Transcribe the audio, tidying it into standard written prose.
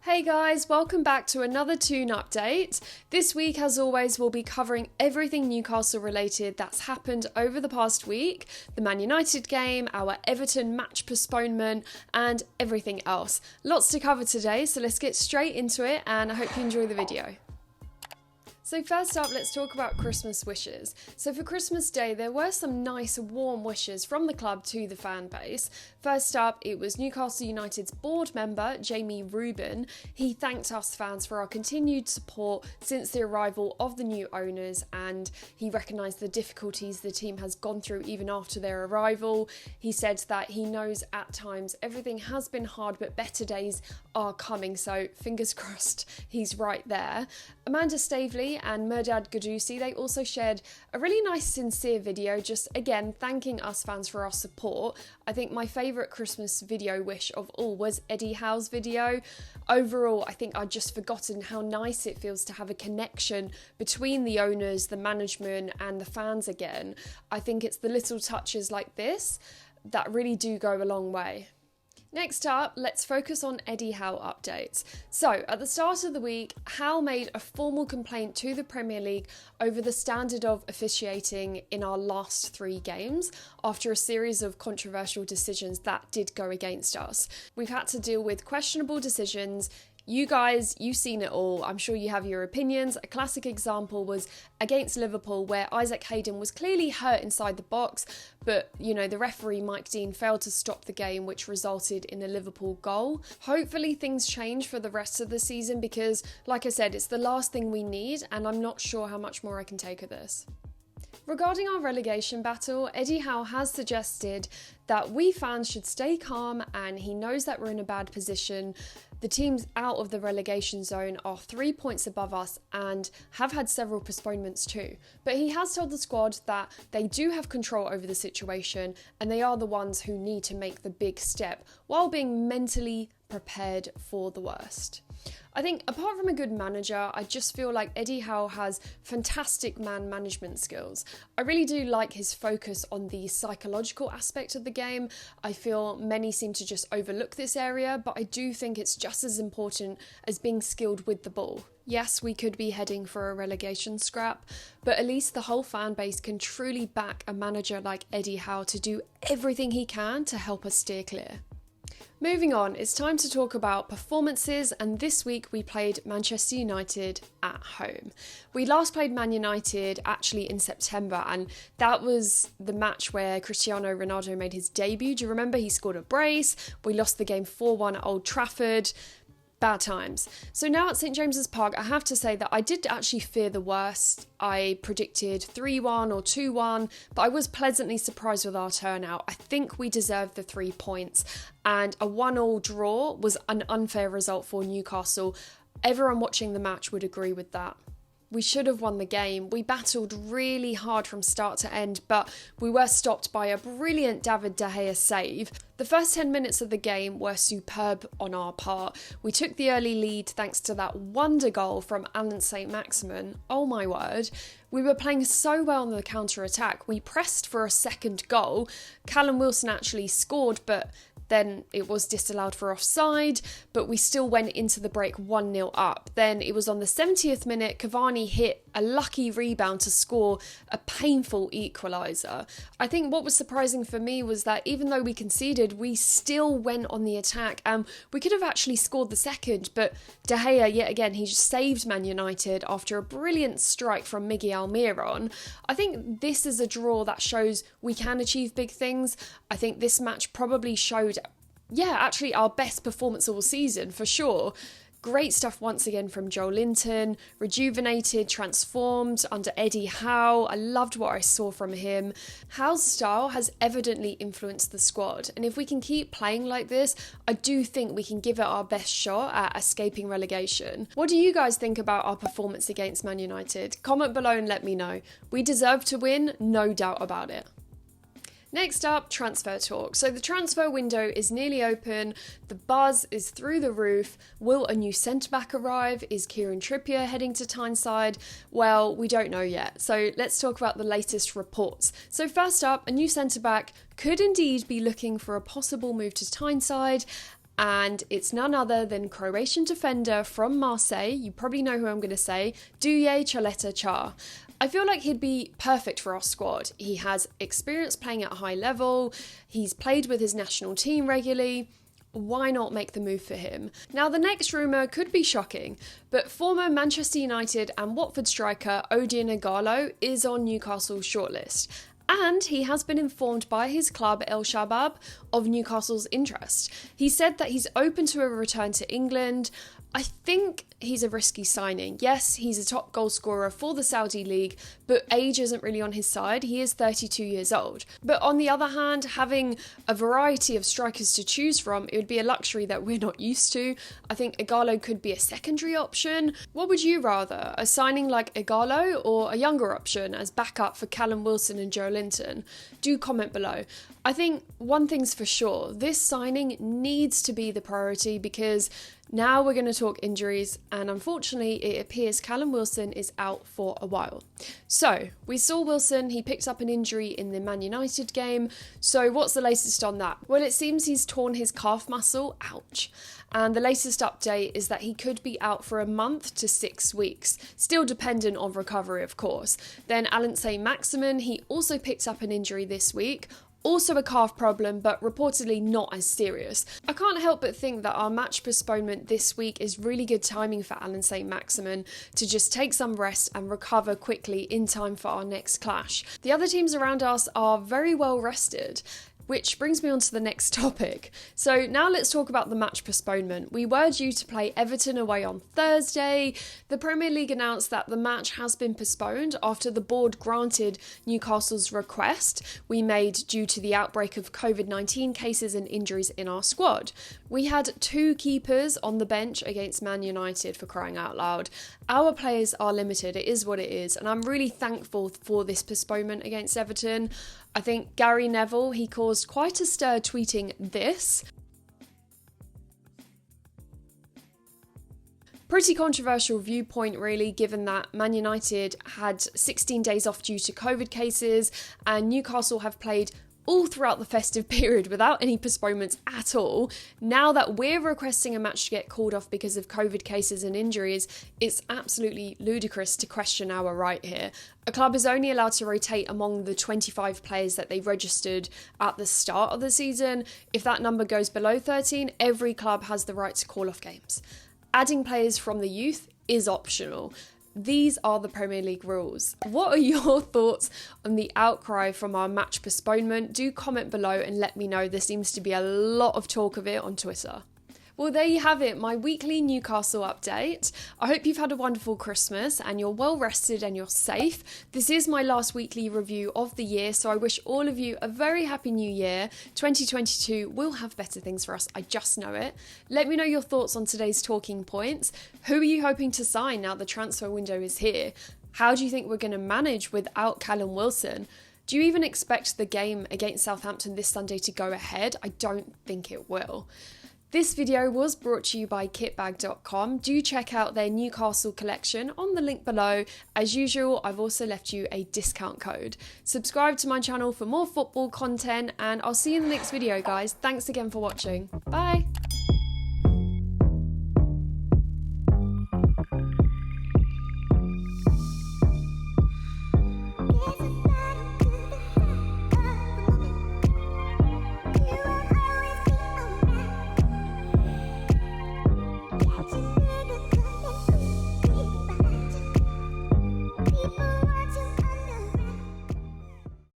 Hey guys, welcome back to another Toon update. This week, as always, we'll be covering everything Newcastle related that's happened over the past week, the Man United game, our Everton match postponement, and everything else. Lots to cover today, so let's get straight into it, and I hope you enjoy the video. So first up, let's talk about Christmas wishes. So for Christmas Day, there were some nice warm wishes from the club to the fan base. First up, it was Newcastle United's board member, Jamie Rubin. He thanked us fans for our continued support since the arrival of the new owners, and he recognised the difficulties the team has gone through even after their arrival. He said that he knows at times everything has been hard, but better days are coming, so fingers crossed he's right there. Amanda Staveley and Mehrdad Gadusi, they also shared a really nice sincere video, just again thanking us fans for our support. I think my favourite Christmas video wish of all was Eddie Howe's video. Overall, I think I'd just forgotten how nice it feels to have a connection between the owners, the management and the fans again. I think it's the little touches like this that really do go a long way. Next up, let's focus on Eddie Howe updates. So, at the start of the week, Howe made a formal complaint to the Premier League over the standard of officiating in our last 3 games after a series of controversial decisions that did go against us. We've had to deal with questionable decisions. You guys, you've seen it all. I'm sure you have your opinions. A classic example was against Liverpool, where Isaac Hayden was clearly hurt inside the box, but, the referee Mike Dean failed to stop the game, which resulted in a Liverpool goal. Hopefully things change for the rest of the season because, like I said, it's the last thing we need, and I'm not sure how much more I can take of this. Regarding our relegation battle, Eddie Howe has suggested that we fans should stay calm, and he knows that we're in a bad position. The teams out of the relegation zone are 3 points above us and have had several postponements too. But he has told the squad that they do have control over the situation and they are the ones who need to make the big step while being mentally prepared for the worst. I think apart from a good manager, I just feel like Eddie Howe has fantastic man management skills. I really do like his focus on the psychological aspect of the game. I feel many seem to just overlook this area, but I do think it's just as important as being skilled with the ball. Yes, we could be heading for a relegation scrap, but at least the whole fan base can truly back a manager like Eddie Howe to do everything he can to help us steer clear. Moving on, it's time to talk about performances, and this week we played Manchester United at home. We last played Man United actually in September, and that was the match where Cristiano Ronaldo made his debut. Do you remember? He scored a brace. We lost the game 4-1 at Old Trafford. Bad times. So now at St James's Park, I have to say that I did actually fear the worst. I predicted 3-1 or 2-1, but I was pleasantly surprised with our turnout. I think we deserved the 3 points, and a 1-1 draw was an unfair result for Newcastle. Everyone watching the match would agree with that. We should have won the game. We battled really hard from start to end, but we were stopped by a brilliant David De Gea save. The first 10 minutes of the game were superb on our part. We took the early lead thanks to that wonder goal from Alan St-Maximin. Oh my word. We were playing so well on the counter-attack. We pressed for a second goal. Callum Wilson actually scored, but then it was disallowed for offside, but we still went into the break 1-0 up. Then it was on the 70th minute, Cavani hit a lucky rebound to score a painful equaliser. I think what was surprising for me was that even though we conceded, we still went on the attack, and we could have actually scored the second, but De Gea, yet again, he just saved Man United after a brilliant strike from Miguel Almiron. I think this is a draw that shows we can achieve big things. I think this match probably showed actually our best performance all season, for sure. Great stuff once again from Joe Linton, rejuvenated, transformed under Eddie Howe. I loved what I saw from him. Howe's style has evidently influenced the squad, and if we can keep playing like this, I do think we can give it our best shot at escaping relegation. What do you guys think about our performance against Man United? Comment below and let me know. We deserve to win, no doubt about it. Next up, transfer talk. So the transfer window is nearly open. The buzz is through the roof. Will a new centre-back arrive? Is Kieran Trippier heading to Tyneside? Well, we don't know yet. So let's talk about the latest reports. So first up, a new centre-back could indeed be looking for a possible move to Tyneside. and it's none other than Croatian defender from Marseille, you probably know who I'm going to say, Duje Caleta-Car. I feel like he'd be perfect for our squad. He has experience playing at a high level, he's played with his national team regularly. Why not make the move for him? Now, the next rumour could be shocking, but former Manchester United and Watford striker Odion Ighalo is on Newcastle's shortlist. And he has been informed by his club El Shabab of Newcastle's interest. He said that he's open to a return to England. I think he's a risky signing. Yes, he's a top goal scorer for the Saudi League, but age isn't really on his side. He is 32 years old. But on the other hand, having a variety of strikers to choose from, it would be a luxury that we're not used to. I think Ighalo could be a secondary option. What would you rather? A signing like Ighalo or a younger option as backup for Callum Wilson and Joe Linton? Do comment below. I think one thing's for sure, this signing needs to be the priority because now we're going to talk injuries, and unfortunately it appears Callum Wilson is out for a while. So, we saw Wilson, he picked up an injury in the Man United game, so what's the latest on that? Well, it seems he's torn his calf muscle, ouch. And the latest update is that he could be out for a month to 6 weeks, still dependent on recovery of course. Then Alan Saint-Maximin, he also picked up an injury this week, also a calf problem, but reportedly not as serious. I can't help but think that our match postponement this week is really good timing for Alan Saint-Maximin to just take some rest and recover quickly in time for our next clash. The other teams around us are very well rested. Which brings me on to the next topic. So now let's talk about the match postponement. We were due to play Everton away on Thursday. The Premier League announced that the match has been postponed after the board granted Newcastle's request we made due to the outbreak of COVID-19 cases and injuries in our squad. We had 2 keepers on the bench against Man United, for crying out loud. Our players are limited, it is what it is, and I'm really thankful for this postponement against Everton. I think Gary Neville, he caused quite a stir tweeting this. Pretty controversial viewpoint really, given that Man United had 16 days off due to COVID cases and Newcastle have played all throughout the festive period without any postponements at all. Now that we're requesting a match to get called off because of COVID cases and injuries, it's absolutely ludicrous to question our right here. A club is only allowed to rotate among the 25 players that they registered at the start of the season. If that number goes below 13, every club has the right to call off games. Adding players from the youth is optional. These are the Premier League rules. What are your thoughts on the outcry from our match postponement? Do comment below and let me know. There seems to be a lot of talk of it on Twitter. Well, there you have it, my weekly Newcastle update. I hope you've had a wonderful Christmas and you're well rested and you're safe. This is my last weekly review of the year, so I wish all of you a very happy new year. 2022 will have better things for us, I just know it. Let me know your thoughts on today's talking points. Who are you hoping to sign now the transfer window is here? How do you think we're going to manage without Callum Wilson? Do you even expect the game against Southampton this Sunday to go ahead? I don't think it will. This video was brought to you by kitbag.com. Do check out their Newcastle collection on the link below. As usual, I've also left you a discount code. Subscribe to my channel for more football content and I'll see you in the next video, guys. Thanks again for watching. Bye!